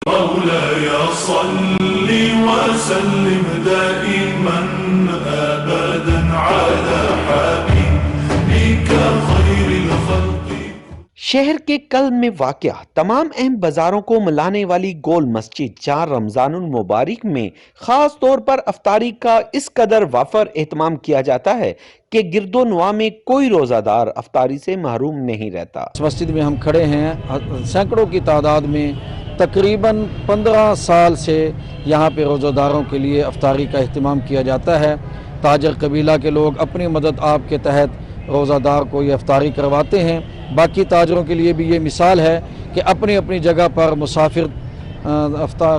مولاي صل وسلم دائما أبدا على حبيبك خير الخلق. شہر کے قلب میں واقع تمام اہم بازاروں کو ملانے والی گول مسجد جہاں رمضان المبارک میں خاص طور پر افطاری کا اس قدر وافر اہتمام کیا جاتا ہے کہ گرد و نواح میں کوئی روزہ دار افطاری سے محروم نہیں رہتا۔ اس مسجد میں ہم کھڑے ہیں سینکڑوں کی تعداد میں، تقریباً 15 سال سے یہاں پہ روزہ داروں کے لیے افطاری کا اہتمام کیا جاتا ہے۔ تاجر قبیلہ کے لوگ اپنی مدد آپ کے تحت روزہ دار کو یہ افطاری کرواتے ہیں۔ باقی تاجروں کے لیے بھی یہ مثال ہے کہ اپنی اپنی جگہ پر مسافر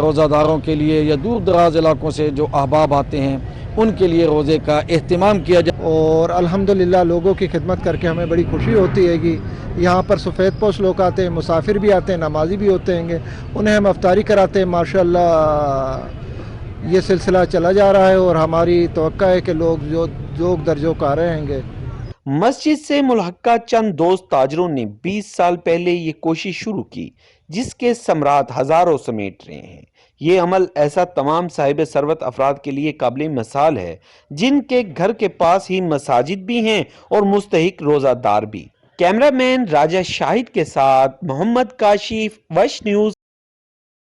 روزہ داروں کے لیے یا دور دراز علاقوں سے جو احباب آتے ہیں ان کے لیے روزے کا اہتمام کیا جائے۔ اور الحمدللہ لوگوں کی خدمت کر کے ہمیں بڑی خوشی ہوتی ہے کہ یہاں پر سفید پوش لوگ آتے ہیں، مسافر بھی آتے ہیں، نمازی بھی ہوتے ہیں، انہیں ہم افطاری کراتے ہیں۔ ماشاءاللہ یہ سلسلہ چلا جا رہا ہے اور ہماری توقع ہے کہ لوگ جو در جو آ رہے ہیں گے۔ مسجد سے ملحقہ چند دوست تاجروں نے 20 سال پہلے یہ کوشش شروع کی جس کے ثمرات ہزاروں سمیٹ رہے ہیں۔ یہ عمل ایسا تمام صاحب ثروت افراد کے لیے قابل مثال ہے جن کے گھر کے پاس ہی مساجد بھی ہیں اور مستحق روزہ دار بھی۔ کیمرہ مین راجہ شاہد کے ساتھ محمد کاشف، وش نیوز،